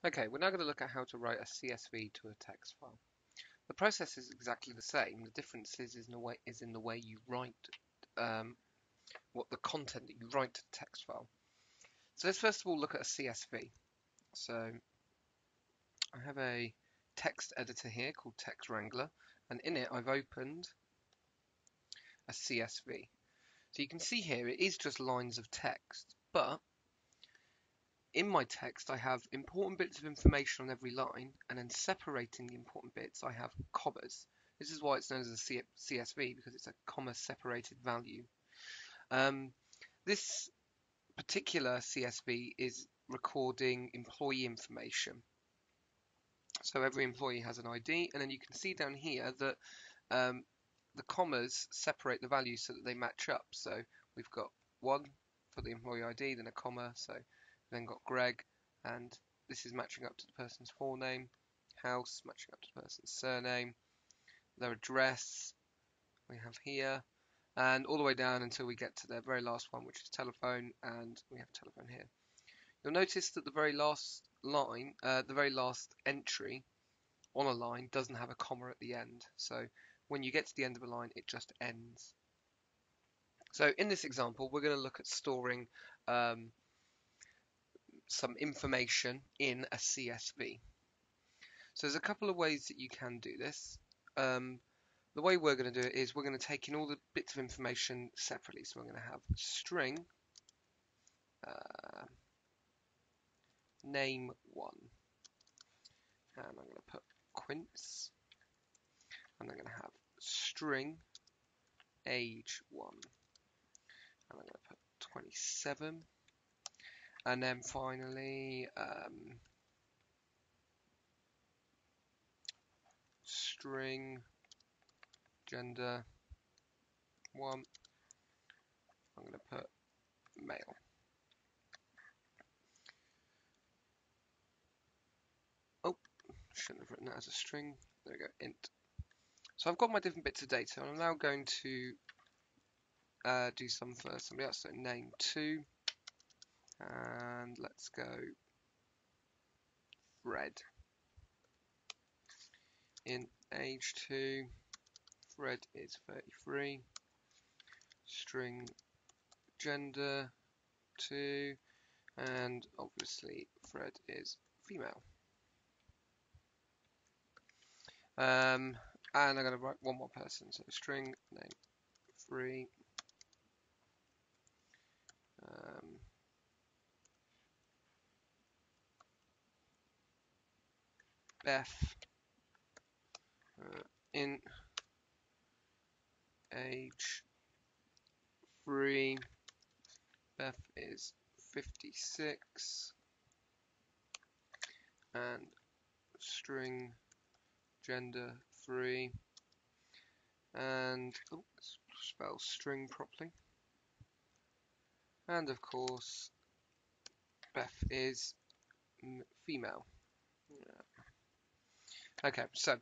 Okay, we're now going to look at how to write a CSV to a text file. The process is exactly the same. The difference is in the way you write um, what the content that you write to the text file. So let's first of all look at a CSV. So I have a text editor here called Text Wrangler, and in it I've opened a CSV. So you can see here it is just lines of text, but in my text I have important bits of information on every line, and then separating the important bits I have commas. This is why it's known as a CSV, because it's a comma separated value. This particular CSV is recording employee information. So every employee has an ID, and then you can see down here that the commas separate the values so that they match up. So we've got one for the employee ID, then a comma, so we've then got Greg, and this is matching up to the person's forename, house matching up to the person's surname, their address we have here, and all the way down until we get to their very last one, which is telephone, and we have telephone here. You'll notice that the very last line, the very last entry on a line doesn't have a comma at the end. So when you get to the end of a line, it just ends. So in this example, we're going to look at storing some information in a CSV. So there's a couple of ways that you can do this. The way we're going to do it is we're going to take in all the bits of information separately. So we're going to have string name1, and I'm going to put quince, and I'm going to have string age1, and I'm going to put 27, and then finally string gender 1, I'm going to put male. Oh, shouldn't have written that as a string. There we go, int. So I've got my different bits of data, and I'm now going to do some for somebody else. So name2, and let's go Fred. In age2, Fred is 33. String gender 2, and obviously Fred is female. And I'm going to write one more person, so string name 3, Beth, in age 3, Beth is 56, and string gender 3, and let's spell string properly, and of course Beth is female. Okay, so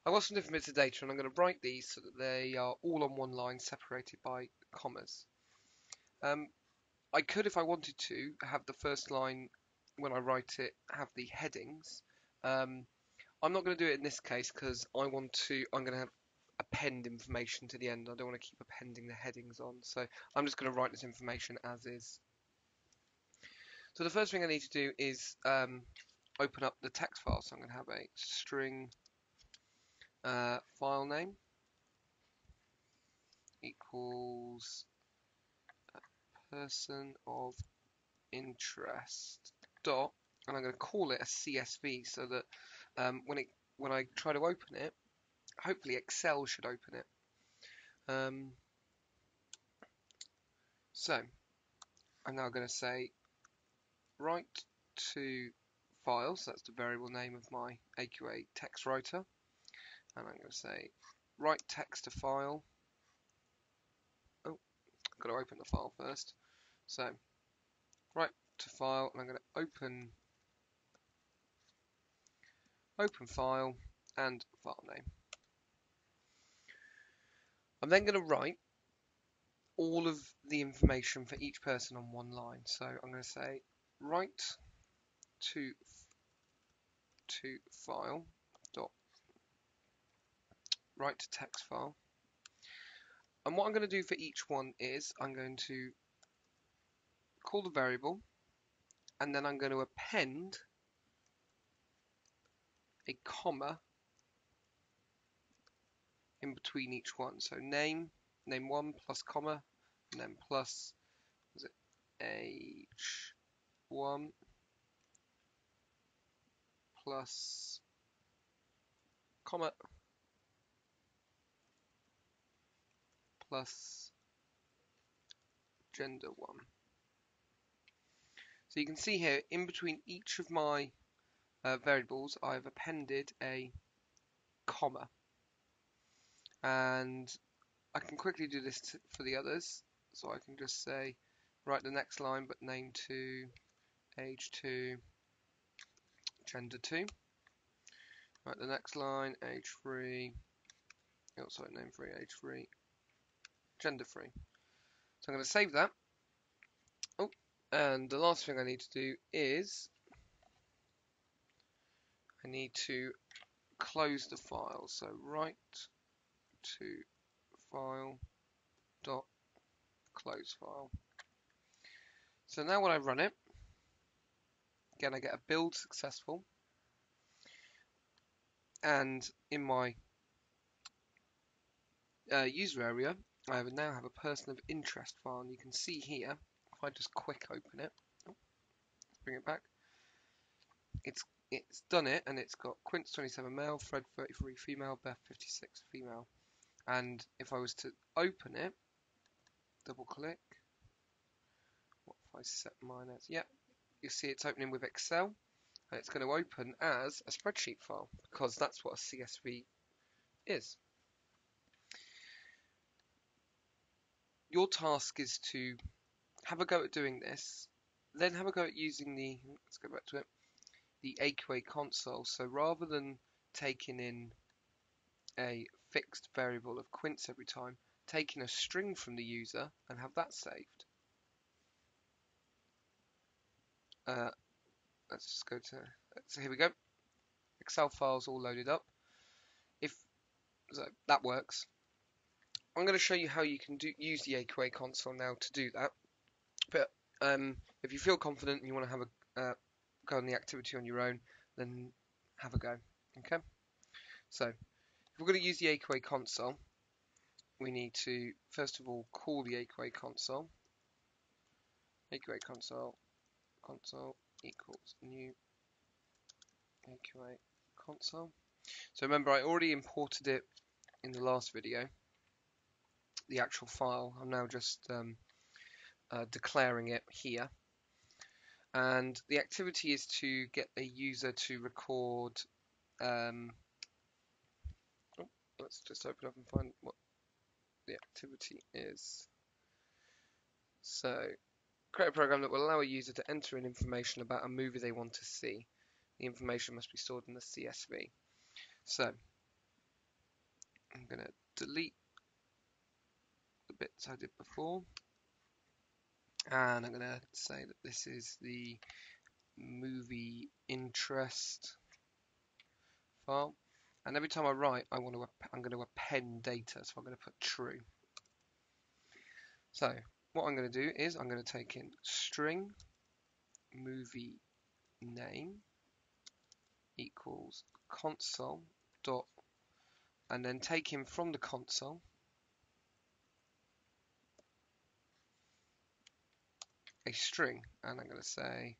I've got some different bits of data, and I'm going to write these so that they are all on one line, separated by commas. I could, if I wanted to, have the first line, when I write it, have the headings. I'm not going to do it in this case because I'm going to have append information to the end. I don't want to keep appending the headings on, so I'm just going to write this information as is. So the first thing I need to do is open up the text file. So I'm going to have a string file name equals person of interest dot, and I'm going to call it a CSV so that when I try to open it, hopefully Excel should open it. So I'm now going to say write to file, so that's the variable name of my AQA text writer, and I'm going to say write text to file. Oh, I've got to open the file first. So write to file, and I'm going to open file and file name. I'm then going to write all of the information for each person on one line. So I'm going to say write to to file dot write to text file. And what I'm going to do for each one is I'm going to call the variable, and then I'm going to append a comma in between each one. So name1 plus comma, and then plus h1 plus comma plus gender1. So you can see here, in between each of my variables, I've appended a comma. And I can quickly do this for the others. So I can just say, write the next line, but name2, age2, gender2. Write the next line, age3, oh sorry, name3, age3, gender3. So I'm going to save that. Oh, and the last thing I need to do is I need to close the file. So write to file dot close file. So now when I run it, again I get a build successful, and in my user area I now have a person of interest file, and you can see here, if I just quick open it, bring it back, it's done it, and it's got Quince 27 male, Fred 33 female, Beth 56 female. And if I was to open it, double click, what if I set mine as, yeah, you see it's opening with Excel, and it's going to open as a spreadsheet file, because that's what a CSV is. Your task is to have a go at doing this, then have a go at using the, let's go back to it, the AQA console. So rather than taking in a fixed variable of Quince every time, taking a string from the user and have that saved. Let's just go to, so here we go, Excel files all loaded up. If so, that works. I'm going to show you how you can use the AQA console now to do that. But if you feel confident and you want to have a go on the activity on your own, then have a go. Okay. So if we're going to use the AQA console, we need to first of all call the AQA console. AQA console equals new AQA console. So remember, I already imported it in the last video, the actual file. I'm now just declaring it here. And the activity is to get a user to record, let's just open up and find what the activity is. So, create a program that will allow a user to enter in information about a movie they want to see. The information must be stored in the CSV. So, I'm going to delete the bits I did before, and I'm going to say that this is the movie interest file. And every time I write, I'm going to append data, so I'm going to put true. So what I'm going to do is I'm going to take in string movie name equals console dot, and then take in from the console a string, and I'm going to say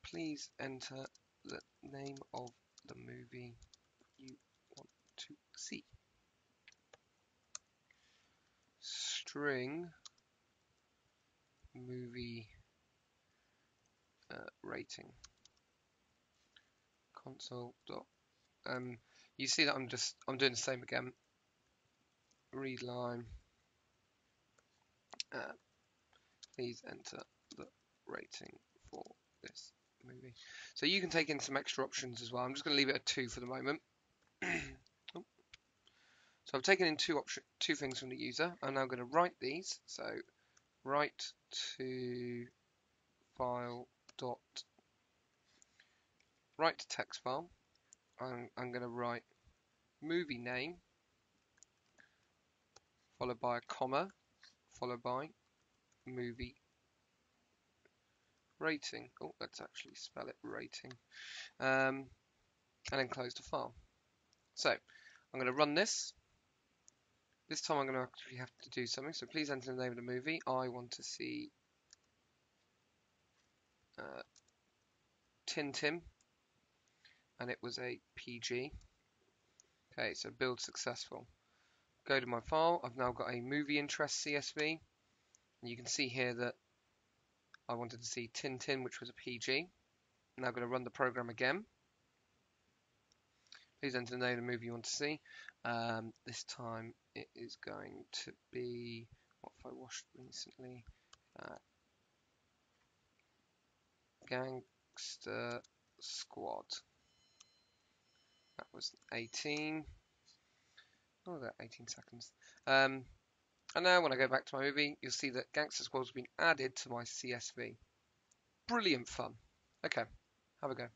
please enter the name of the movie you want to see. String movie rating console dot. You see that I'm doing the same again. Read line. Please enter the rating for this movie. So you can take in some extra options as well. I'm just going to leave it at 2 for the moment. So I've taken in two things from the user. I'm now going to write these. So write to file dot write to text file. I'm going to write movie name, followed by a comma, followed by movie rating. Oh, let's actually spell it rating. And then close the file. So I'm going to run this. This time I'm going to actually have to do something. So please enter the name of the movie. I want to see Tintin, and it was a PG. Okay, so build successful. Go to my file. I've now got a movie interest CSV. And you can see here that I wanted to see Tintin, which was a PG. Now I'm going to run the program again. Please enter the name of the movie you want to see. This time it is going to be, what have I watched recently? Gangster Squad. That was 18. Oh, that 18 seconds. And now when I go back to my movie, you'll see that Gangster Squad has been added to my CSV. Brilliant fun. Okay, have a go.